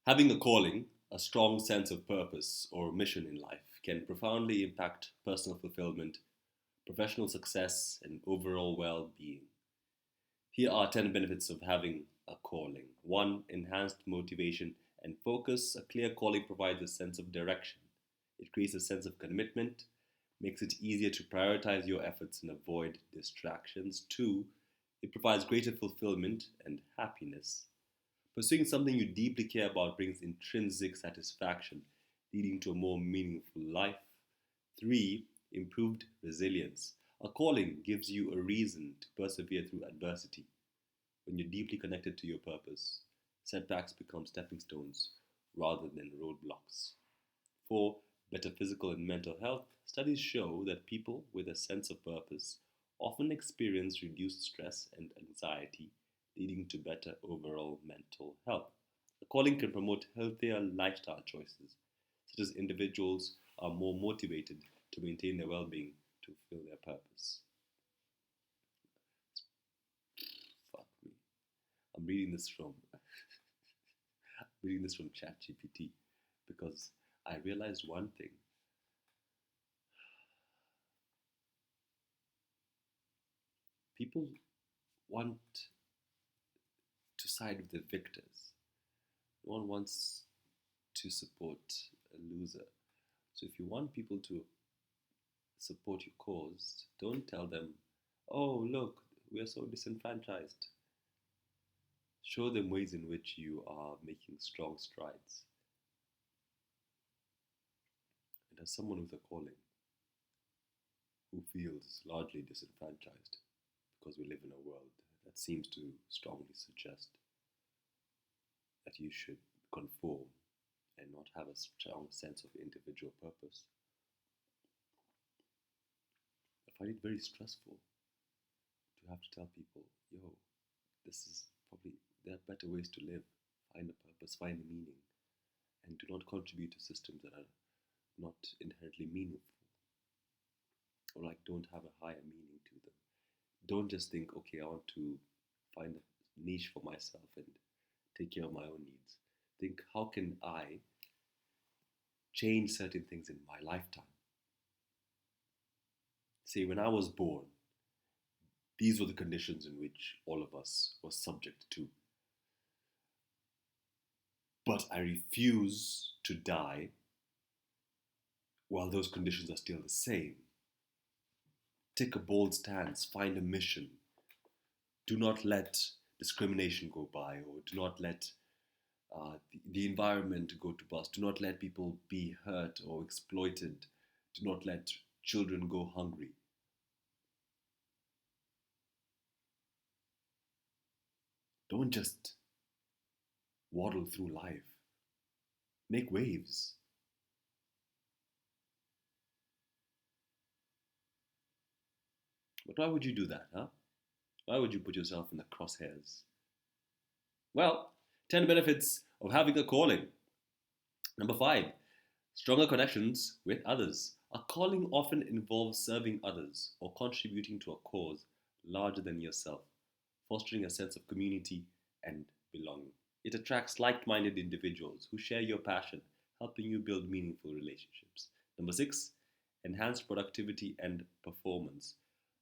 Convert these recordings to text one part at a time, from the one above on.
Having a calling, a strong sense of purpose or mission in life, can profoundly impact personal fulfillment, professional success, and overall well being. Here are 10 benefits of having a calling. 1. Enhanced motivation and focus. A clear calling provides a sense of direction. It creates a sense of commitment, makes it easier to prioritize your efforts and avoid distractions. 2. It provides greater fulfillment and happiness. Pursuing something you deeply care about brings intrinsic satisfaction, leading to a more meaningful life. 3. Improved resilience. A calling gives you a reason to persevere through adversity. When you're deeply connected to your purpose, setbacks become stepping stones rather than roadblocks. 4. Better physical and mental health. Studies show that people with a sense of purpose often experience reduced stress and anxiety, leading to better overall mental health. A calling can promote healthier lifestyle choices, such as individuals are more motivated to maintain their well being to fulfill their purpose. Fuck me. I'm reading this from ChatGPT because I realized one thing. People want to side with the victors. No one wants to support a loser. So if you want people to support your cause, don't tell them, oh, look, we are so disenfranchised. Show them ways in which you are making strong strides. And as someone with a calling who feels largely disenfranchised because we live in a world that seems to strongly suggest that you should conform and not have a strong sense of individual purpose, I find it very stressful to have to tell people, yo, this is probably, there are better ways to live. Find a purpose, find a meaning, and do not contribute to systems that are not inherently meaningful or like don't have a higher meaning to them. Don't just think, okay, I want to find a niche for myself and take care of my own needs. Think, how can I change certain things in my lifetime? Say, when I was born, these were the conditions in which all of us were subject to. But I refuse to die while those conditions are still the same. Take a bold stance, find a mission. Do not let discrimination go by, or do not let the environment go to bust. Do not let people be hurt or exploited. Do not let children go hungry. Don't just waddle through life. Make waves. But why would you do that, huh? Why would you put yourself in the crosshairs? Well, 10 benefits of having a calling. Number 5, stronger connections with others. A calling often involves serving others or contributing to a cause larger than yourself, fostering a sense of community and belonging. It attracts like minded individuals who share your passion, helping you build meaningful relationships. Number 6, enhanced productivity and performance.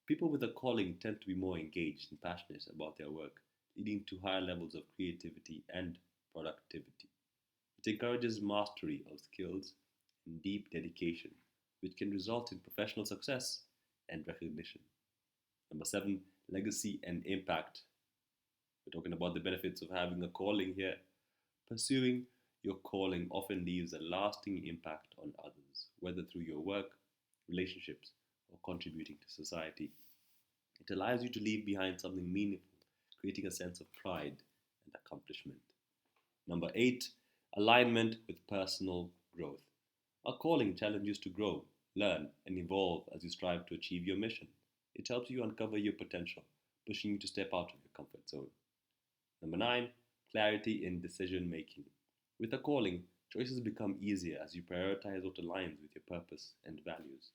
People with a calling tend to be more engaged and passionate about their work, leading to higher levels of creativity and productivity. It encourages mastery of skills and deep dedication, which can result in professional success and recognition. Number 7, legacy and impact. We're talking about the benefits of having a calling here. Pursuing your calling often leaves a lasting impact on others, whether through your work, relationships, or contributing to society. It allows you to leave behind something meaningful, creating a sense of pride and accomplishment. Number 8, alignment with personal growth. A calling challenges to grow, learn, and evolve as you strive to achieve your mission. It helps you uncover your potential, pushing you to step out of your comfort zone. Number 9, clarity in decision making. With a calling, choices become easier as you prioritize what aligns with your purpose and values.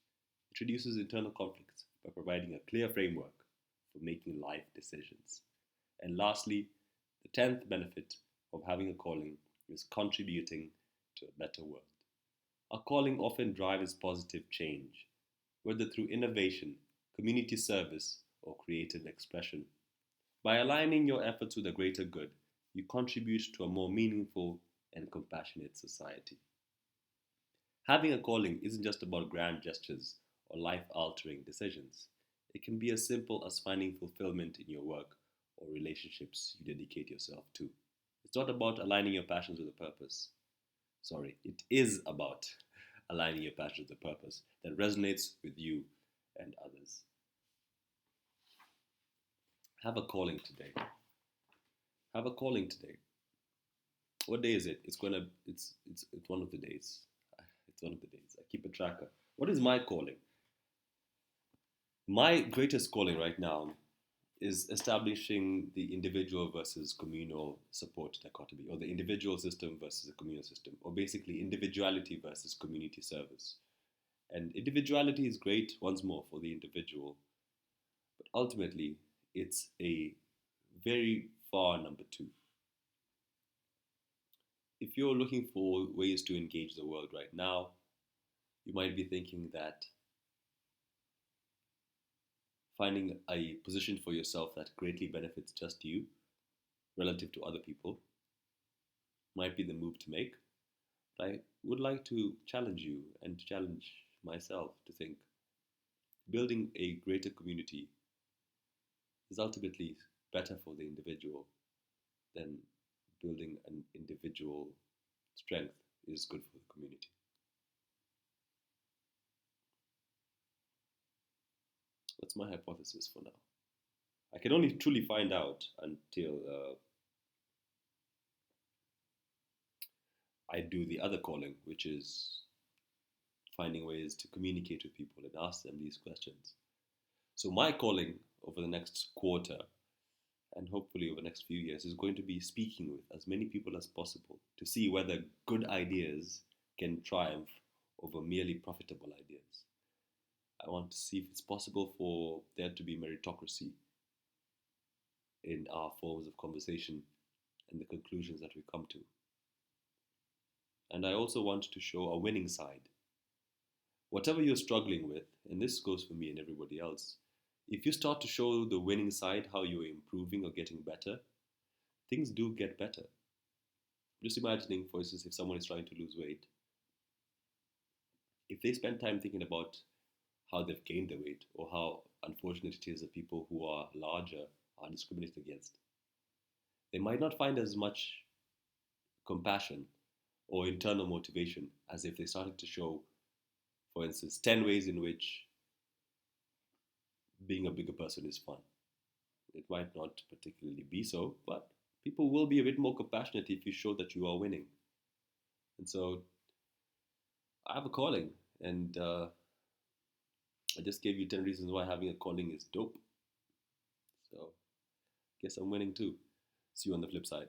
It reduces internal conflicts by providing a clear framework for making life decisions. And lastly, the 10th benefit of having a calling is contributing to a better world. Our calling often drives positive change, whether through innovation, community service, or creative expression. By aligning your efforts with a greater good, you contribute to a more meaningful and compassionate society. Having a calling isn't just about grand gestures or life altering decisions. It can be as simple as finding fulfillment in your work or relationships you dedicate yourself to. It's not about aligning your passions with a purpose. Sorry, it is about aligning your passions with a purpose that resonates with you and others. Have a calling today. Have a calling today. What day is it? It's one of the days. It's one of the days. I keep a tracker. What is my calling? My greatest calling right now is establishing the individual versus communal support dichotomy, or the individual system versus the communal system, or basically individuality versus community service. And individuality is great, once more, for the individual, but ultimately, it's a very far number two. If you're looking for ways to engage the world right now, you might be thinking that finding a position for yourself that greatly benefits just you relative to other people might be the move to make. But I would like to challenge you and challenge myself to think building a greater community is ultimately better for the individual than building an individual strength is good for the community. That's my hypothesis for now. I can only truly find out until I do the other calling, which is finding ways to communicate with people and ask them these questions. So, my calling over the next quarter and hopefully over the next few years is going to be speaking with as many people as possible to see whether good ideas can triumph over merely profitable ideas. I want to see if it's possible for there to be meritocracy in our forms of conversation and the conclusions that we come to. And I also want to show a winning side. Whatever you're struggling with, and this goes for me and everybody else, if you start to show the winning side, how you're improving or getting better, things do get better. Just imagining, for instance, if someone is trying to lose weight, if they spend time thinking about how they've gained the weight or how unfortunate it is that people who are larger are discriminated against, they might not find as much compassion or internal motivation as if they started to show, for instance, 10 ways in which being a bigger person is fun. It might not particularly be so, but people will be a bit more compassionate if you show that you are winning. And so I have a calling, and I just gave you 10 reasons why having a calling is dope. So I guess I'm winning too. See you on the flip side.